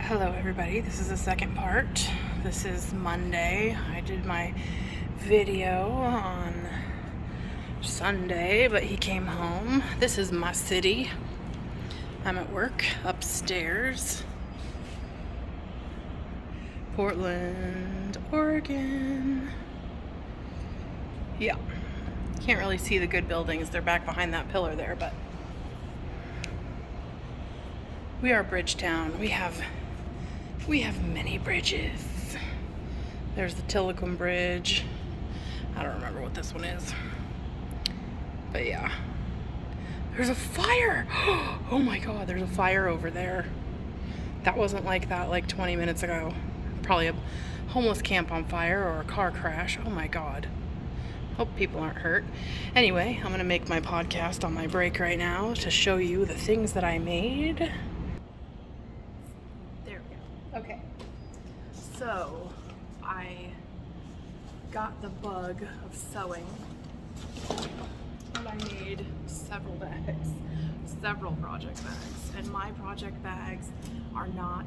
Hello everybody, this is the second part. This is Monday. I did my video on Sunday, but he came home. This is my city. I'm at work upstairs. Portland, Oregon. Yeah. Can't really see the good buildings. They're back behind that pillar there, but we are Bridgetown. We have many bridges. There's the Tillicum Bridge. I don't remember what this one is. But yeah. There's a fire! Oh my god, there's a fire over there. That wasn't like that like 20 minutes ago. Probably a homeless camp on fire or a car crash. Oh my god. Hope people aren't hurt. Anyway, I'm gonna make my podcast on my break right now to show you the things that I made. There we go. Okay. So, I got the bug of sewing and I made several bags, several project bags. And my project bags are not,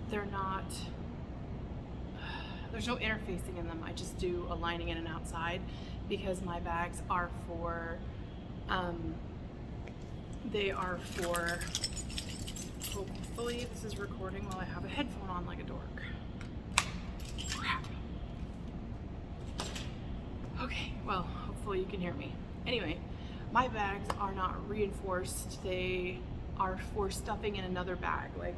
there's no interfacing in them. I just do a lining in and outside because my bags are for, hopefully this is recording while I have a headphone on like a dork. Crap. Okay, well, hopefully you can hear me. Anyway, my bags are not reinforced. They are for stuffing in another bag. Like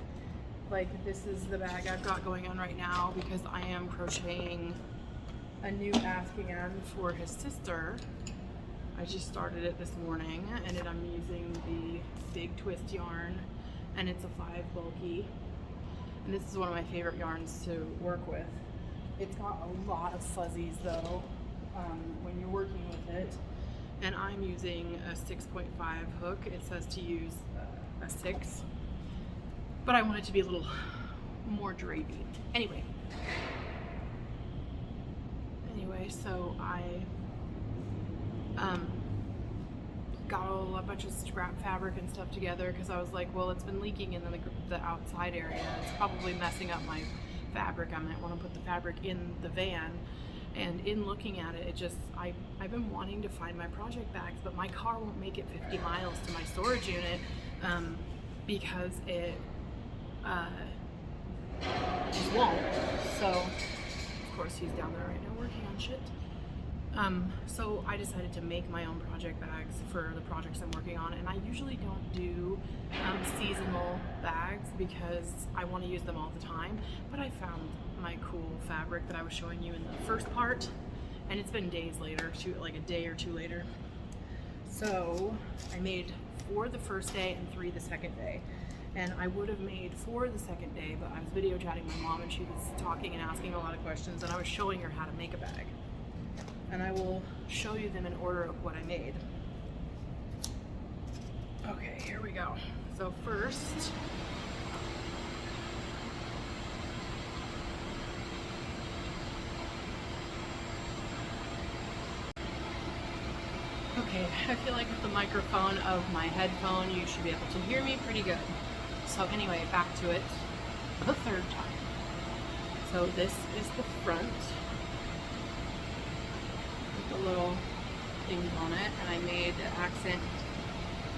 this is the bag I've got going on right now because I am crocheting a new afghan for his sister. I just started it this morning and I'm using the big twist yarn and it's a 5 bulky. And this is one of my favorite yarns to work with. It's got a lot of fuzzies though when you're working with it. And I'm using a 6.5 hook. It says to use a 6. But I want it to be a little more drapey. Anyway, so I got a bunch of scrap fabric and stuff together because I was like, well, it's been leaking in the outside area. It's probably messing up my fabric. I might want to put the fabric in the van. And in looking at it, I've been wanting to find my project bags, but my car won't make it 50 miles to my storage unit because it just won't. So, of course, he's down there right now working on shit. So I decided to make my own project bags for the projects I'm working on, and I usually don't do seasonal bags because I want to use them all the time, but I found my cool fabric that I was showing you in the first part, and it's been days later, like a day or two later. So I made 4 the first day and 3 the second day. And I would have made 4 the second day, but I was video chatting my mom and she was talking and asking a lot of questions and I was showing her how to make a bag. And I will show you them in order of what I made. Okay, here we go. So first, okay, I feel like with the microphone of my headphone, you should be able to hear me pretty good. So anyway, back to it the third time. So this is the front with the little things on it, and I made the accent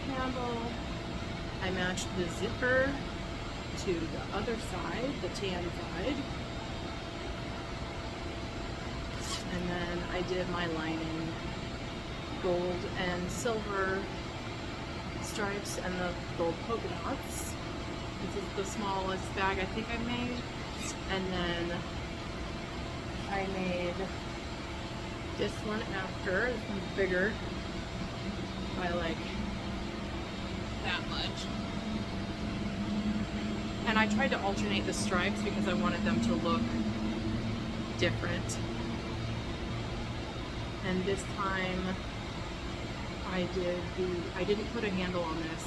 handle. I matched the zipper to the other side, the tan side. And then I did my lining, gold and silver stripes and the gold polka dots. This is the smallest bag I think I made. And then I made this one after. This one's bigger by like that much. And I tried to alternate the stripes because I wanted them to look different. And this time I didn't put a handle on this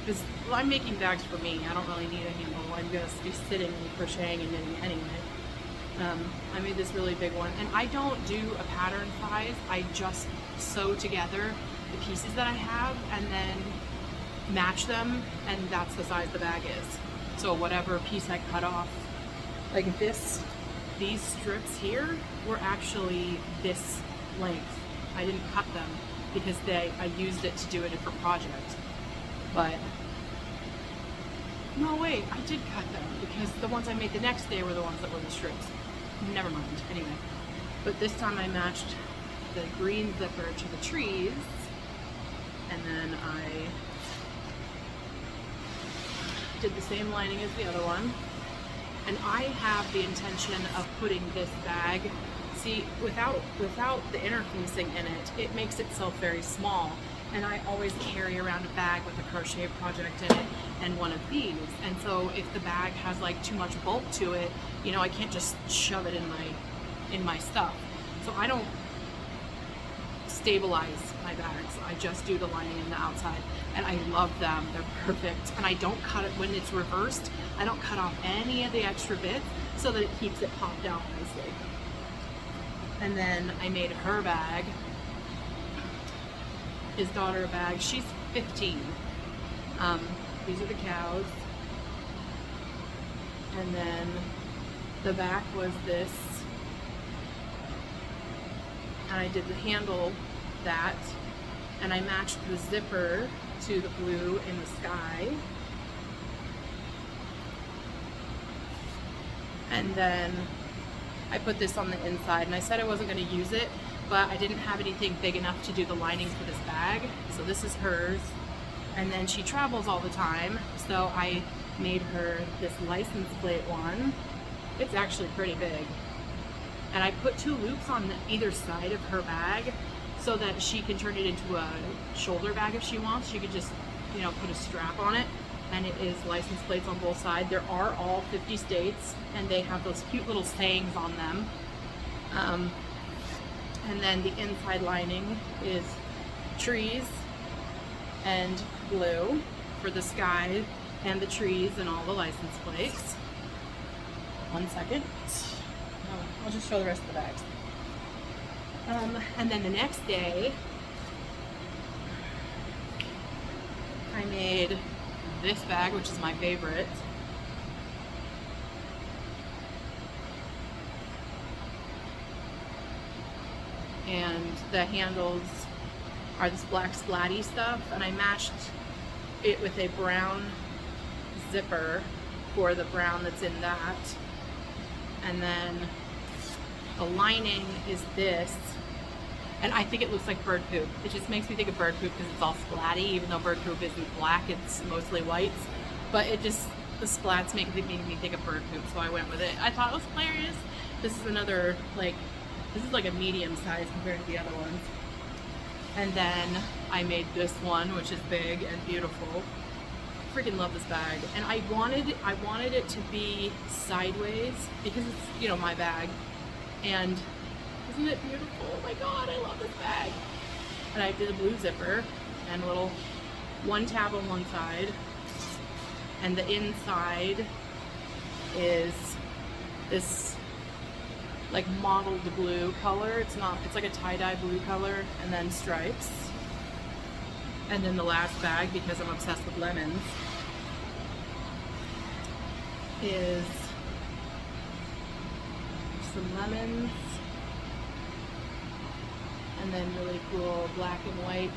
because I'm making bags for me. I don't really need a handle. I'm gonna be sitting and crocheting and knitting anyway. I made this really big one, and I don't do a pattern size. I just sew together the pieces that I have, and then match them, and that's the size the bag is. So whatever piece I cut off, like this, these strips here were actually this length. I didn't cut them because I used it to do a different project. But no, wait, I did cut them because the ones I made the next day were the ones that were the strips. Never mind, anyway. But this time I matched the green zipper to the trees, and then I did the same lining as the other one. And I have the intention of putting this bag, see, without the interfacing in it, it makes itself very small. And I always carry around a bag with a crochet project in it and one of these. And so if the bag has like too much bulk to it, you know, I can't just shove it in my stuff. So I don't stabilize my bags. I just do the lining and the outside, and I love them. They're perfect. And I don't cut it when it's reversed. I don't cut off any of the extra bits so that it keeps it popped out nicely. And then I made her bag, his daughter a bag. She's 15. These are the cows. And then the back was this. And I did the handle, that, and I matched the zipper to the blue in the sky. And then I put this on the inside, and I said I wasn't going to use it, but I didn't have anything big enough to do the lining for this bag, so this is hers. And then she travels all the time, so I made her this license plate one. It's actually pretty big. And I put 2 loops on either side of her bag so that she can turn it into a shoulder bag if she wants. She could just, you know, put a strap on it, and it is license plates on both sides. There are all 50 states, and they have those cute little sayings on them. And then the inside lining is trees and blue for the sky and the trees and all the license plates. One second. I'll just show the rest of the bags. And then the next day, I made this bag, which is my favorite. And the handles are this black splatty stuff, and I matched it with a brown zipper for the brown that's in that. And then the lining is this, and I think it looks like bird poop. It just makes me think of bird poop because it's all splatty, even though bird poop isn't black, it's mostly whites. But it just, the splats make me think of bird poop, so I went with it. I thought it was hilarious. This is another, like, this is like a medium size compared to the other ones. And then I made this one, which is big and beautiful. Freaking love this bag, and I wanted it to be sideways because it's, you know, my bag. And isn't it beautiful? Oh my god, I love this bag. And I did a blue zipper and a little one tab on one side, and the inside is this like mottled blue color. It's like a tie-dye blue color, and then stripes. And then the last bag, because I'm obsessed with lemons, is some lemons, and then really cool black and white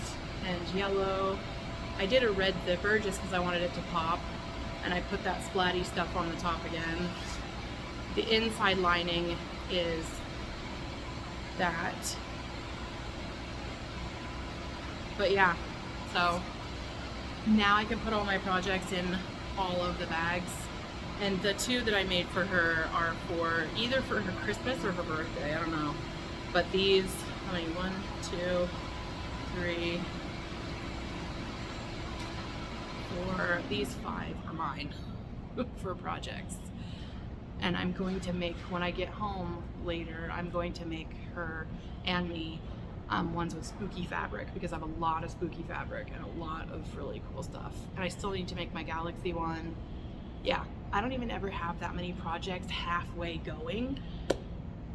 and yellow. I did a red zipper just because I wanted it to pop, and I put that splatty stuff on the top again. The inside lining is that. But yeah, so now I can put all my projects in all of the bags. And the 2 that I made for her are for either for her Christmas or her birthday, I don't know. But these, how many? 1, 2, 3, 4, these 5 are mine for projects. And I'm going to make, when I get home later, I'm going to make her and me ones with spooky fabric, because I have a lot of spooky fabric and a lot of really cool stuff. And I still need to make my galaxy one. Yeah, I don't even ever have that many projects halfway going,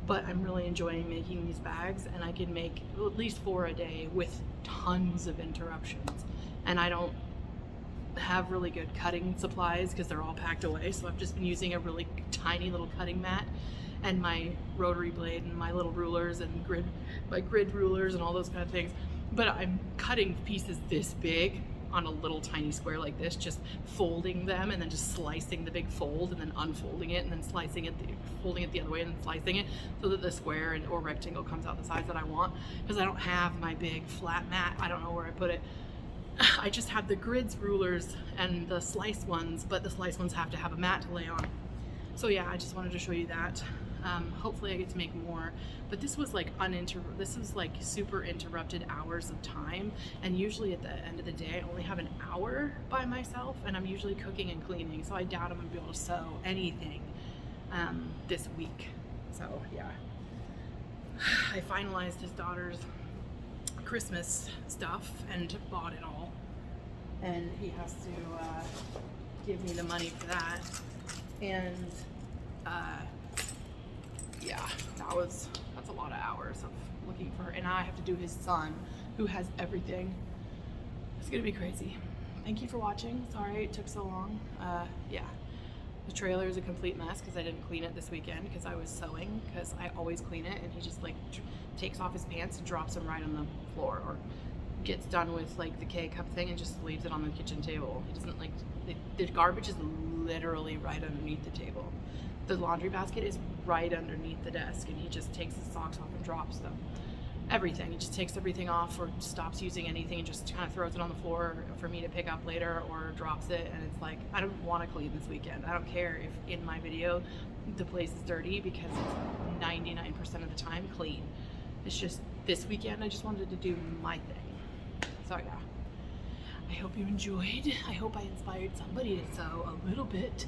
but I'm really enjoying making these bags, and I can make at least 4 a day with tons of interruptions. And I don't have really good cutting supplies because they're all packed away. So I've just been using a really tiny little cutting mat and my rotary blade and my little rulers and my grid rulers and all those kind of things. But I'm cutting pieces this big on a little tiny square like this, just folding them and then just slicing the big fold and then unfolding it and then slicing it, folding it the other way and then slicing it so that the square or rectangle comes out the size that I want, because I don't have my big flat mat. I don't know where I put it. I just have the grids, rulers, and the slice ones, but the slice ones have to have a mat to lay on. So yeah, I just wanted to show you that. Hopefully I get to make more, but this was like super interrupted hours of time, and usually at the end of the day I only have an hour by myself, and I'm usually cooking and cleaning, so I doubt I'm gonna be able to sew anything this week. So yeah, I finalized his daughter's Christmas stuff and bought it all, and he has to give me the money for that. And yeah, that's a lot of hours of looking for, and now I have to do his son, who has everything. It's gonna be crazy. Thank you for watching. Sorry it took so long. Yeah, the trailer is a complete mess because I didn't clean it this weekend because I was sewing, because I always clean it, and he just like takes off his pants and drops them right on the floor, or gets done with like the K-cup thing and just leaves it on the kitchen table. He doesn't like, the garbage is literally right underneath the table. The laundry basket is right underneath the desk, and he just takes his socks off and drops them. Everything. He just takes everything off or stops using anything and just kind of throws it on the floor for me to pick up later, or drops it. And it's like, I don't want to clean this weekend. I don't care if in my video the place is dirty, because it's 99% of the time clean. It's just this weekend I just wanted to do my thing. So yeah, I hope you enjoyed. I hope I inspired somebody to sew a little bit.